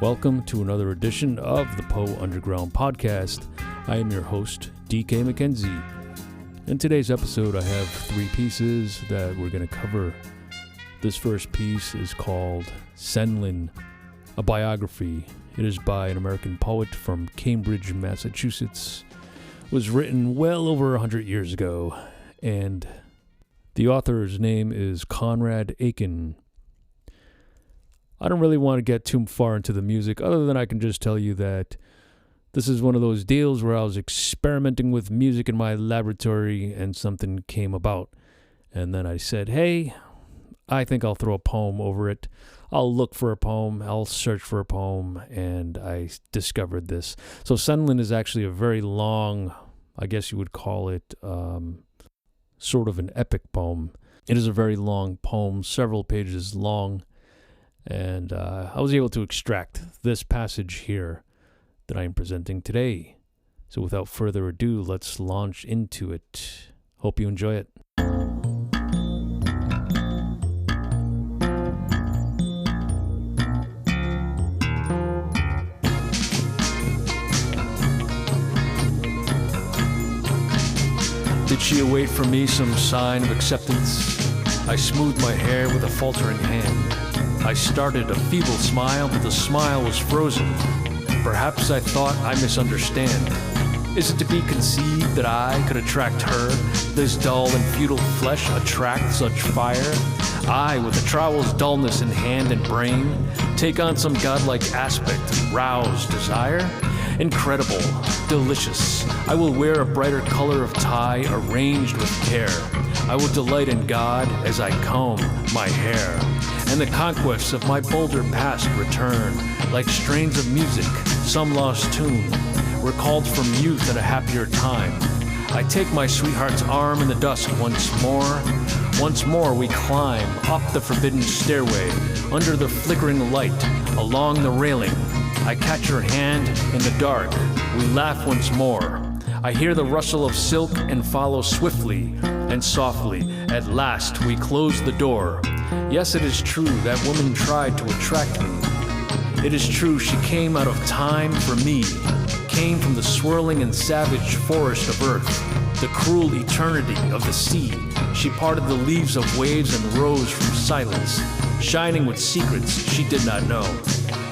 Welcome to another edition of the Poe Underground Podcast. I am your host, DK McKenzie. In today's episode, I have three pieces that we're going to cover. This first piece is called Senlin, a biography. It is by an American poet from Cambridge, Massachusetts. It was written well over 100 years ago, and the author's name is Conrad Aiken. I don't really want to get too far into the music, other than I can just tell you that this is one of those deals where I was experimenting with music in my laboratory and something came about. And then I said, hey, I think I'll throw a poem over it. I'll look for a poem, I'll search for a poem, and I discovered this. So Senlin is actually a very long, I guess you would call it sort of an epic poem. It is a very long poem, several pages long. And I was able to extract this passage here that I am presenting today. So without further ado, let's launch into it. Hope you enjoy it. Did she await from me some sign of acceptance? I smoothed my hair with a faltering hand. I started a feeble smile, but the smile was frozen. Perhaps I thought I misunderstand. Is it to be conceived that I could attract her? This dull and futile flesh attract such fire? I, with a trowel's dullness in hand and brain, take on some godlike aspect and rouse desire? Incredible, delicious. I will wear a brighter color of tie arranged with care. I will delight in God as I comb my hair. And the conquests of my bolder past return, like strains of music, some lost tune, recalled from youth at a happier time. I take my sweetheart's arm in the dusk once more. Once more we climb up the forbidden stairway, under the flickering light, along the railing. I catch her hand in the dark. We laugh once more. I hear the rustle of silk and follow swiftly and softly. At last we close the door. Yes, it is true that woman tried to attract me. It is true she came out of time for me, came from the swirling and savage forest of earth, the cruel eternity of the sea. She parted the leaves of waves and rose from silence, shining with secrets she did not know.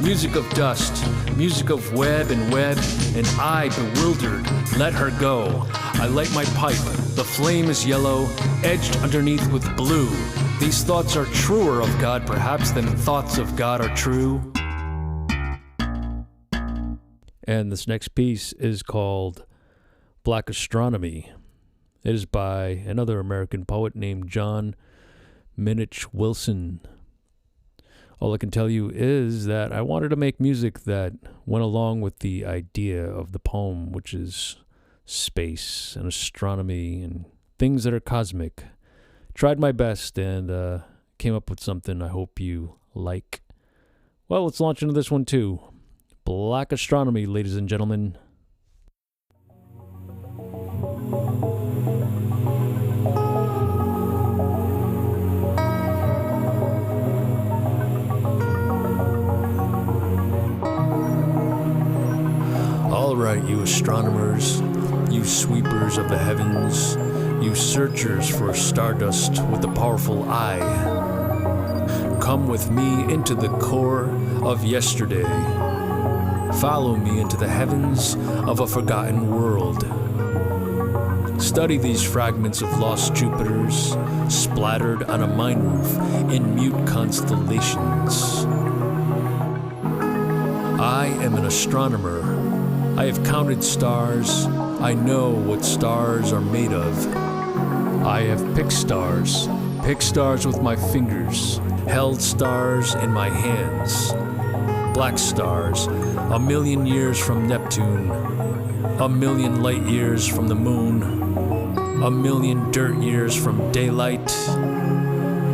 Music of dust, music of web, and I, bewildered, let her go. I light my pipe, the flame is yellow, edged underneath with blue. These thoughts are truer of God, perhaps, than thoughts of God are true. And this next piece is called Black Astronomy. It is by another American poet named John Minich Wilson. All I can tell you is that I wanted to make music that went along with the idea of the poem, which is space and astronomy and things that are cosmic. Tried my best and came up with something I hope you like. Well, let's launch into this one too. Black Astronomy, ladies and gentlemen. All right, you astronomers, you sweepers of the heavens, you searchers for stardust with a powerful eye, come with me into the core of yesterday. Follow me into the heavens of a forgotten world. Study these fragments of lost Jupiters, splattered on a mine roof in mute constellations. I am an astronomer. I have counted stars. I know what stars are made of. I have picked stars with my fingers, held stars in my hands. Black stars, 1,000,000 years from Neptune, 1,000,000 light years from the moon, 1,000,000 dirt years from daylight.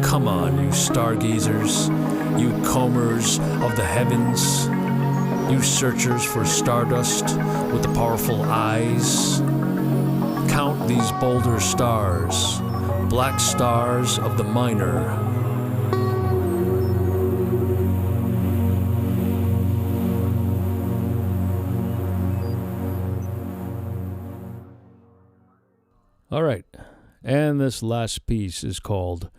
Come on, you stargazers, you combers of the heavens, you searchers for stardust with the powerful eyes. Count these bolder stars, black stars of the minor. All right. And this last piece is called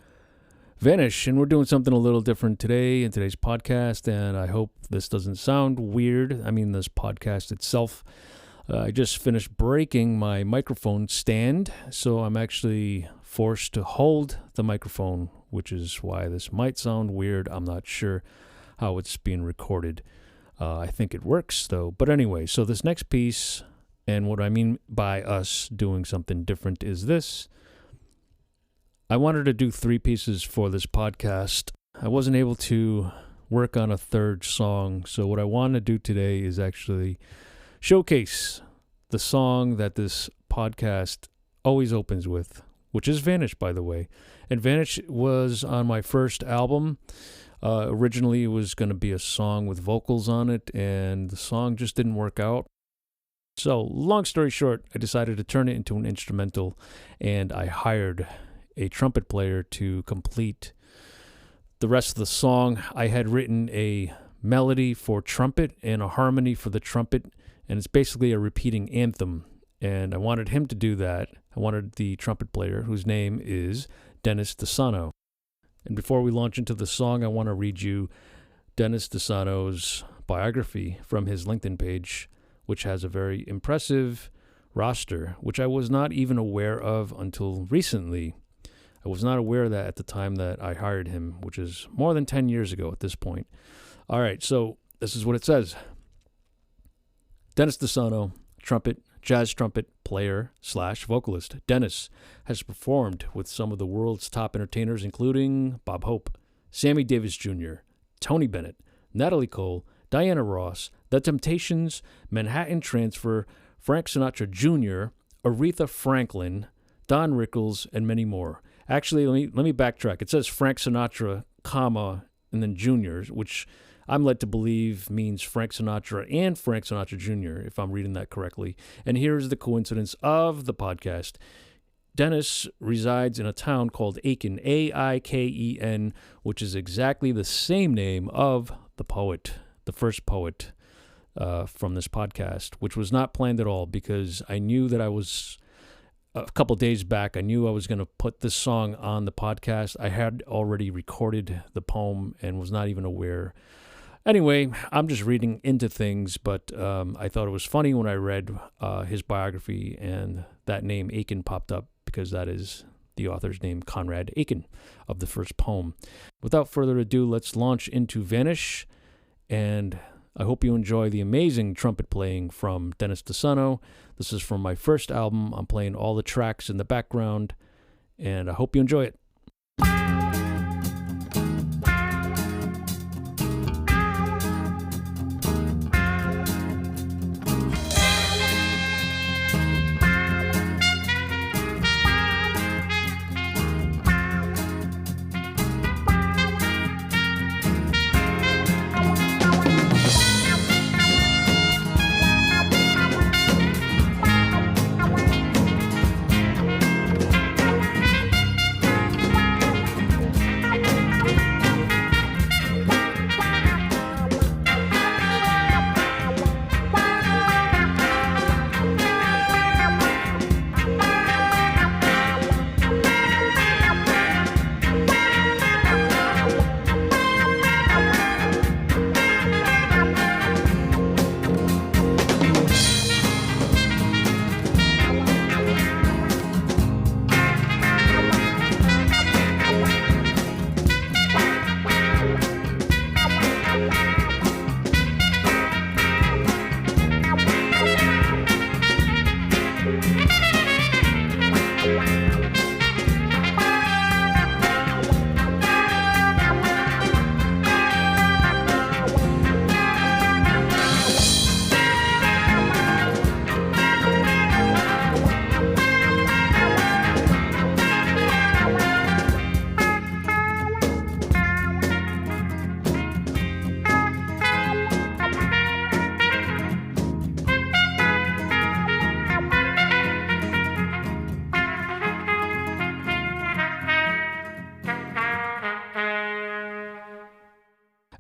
Vanish. And we're doing something a little different today in today's podcast. And I hope this doesn't sound weird. I mean, this podcast itself. I just finished breaking my microphone stand. So I'm actually forced to hold the microphone, which is why this might sound weird. I'm not sure how it's being recorded. I think it works, though. But anyway, so this next piece, and what I mean by us doing something different is this. I wanted to do 3 pieces for this podcast. I wasn't able to work on a third song, so what I want to do today is actually showcase the song that this podcast always opens with, which is Vanish, by the way. And Vanish was on my first album. Originally, it was going to be a song with vocals on it, and the song just didn't work out. So, long story short, I decided to turn it into an instrumental, and I hired a trumpet player to complete the rest of the song. I had written a melody for trumpet and a harmony for the trumpet, and it's basically a repeating anthem, and I wanted him to do that. I wanted the trumpet player, whose name is Dennis DeSano. And before we launch into the song, I want to read you Dennis DeSano's biography from his LinkedIn page, which has a very impressive roster, which I was not even aware of until recently. I was not aware of that at the time that I hired him, which is more than 10 years ago at this point. All right, so this is what it says. Dennis DeSano, jazz trumpet player / vocalist. Dennis has performed with some of the world's top entertainers, including Bob Hope, Sammy Davis Jr., Tony Bennett, Natalie Cole, Diana Ross, The Temptations, Manhattan Transfer, Frank Sinatra Jr., Aretha Franklin, Don Rickles, and many more. Actually, let me backtrack. It says Frank Sinatra, comma, and then Jr., which I'm led to believe means Frank Sinatra and Frank Sinatra Jr., if I'm reading that correctly. And here's the coincidence of the podcast. Dennis resides in a town called Aiken, Aiken, which is exactly the same name of the poet, the first poet from this podcast, which was not planned at all because I knew that a couple days back, I knew I was going to put this song on the podcast. I had already recorded the poem and was not even aware. Anyway, I'm just reading into things, but I thought it was funny when I read his biography and that name Aiken popped up because that is the author's name, Conrad Aiken, of the first poem. Without further ado, let's launch into Vanish, and I hope you enjoy the amazing trumpet playing from Dennis DeSano. This is from my first album. I'm playing all the tracks in the background, and I hope you enjoy it.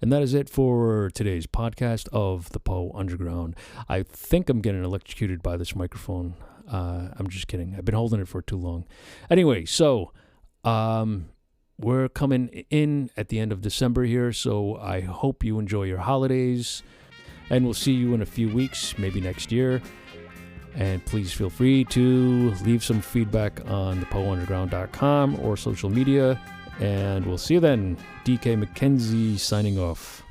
And that is it for today's podcast of the Poe Underground. I think I'm getting electrocuted by this microphone. I'm just kidding. I've been holding it for too long. Anyway, so we're coming in at the end of December here, so I hope you enjoy your holidays, and we'll see you in a few weeks, maybe next year. And please feel free to leave some feedback on thepoeunderground.com or social media, and we'll see you then. DK McKenzie signing off.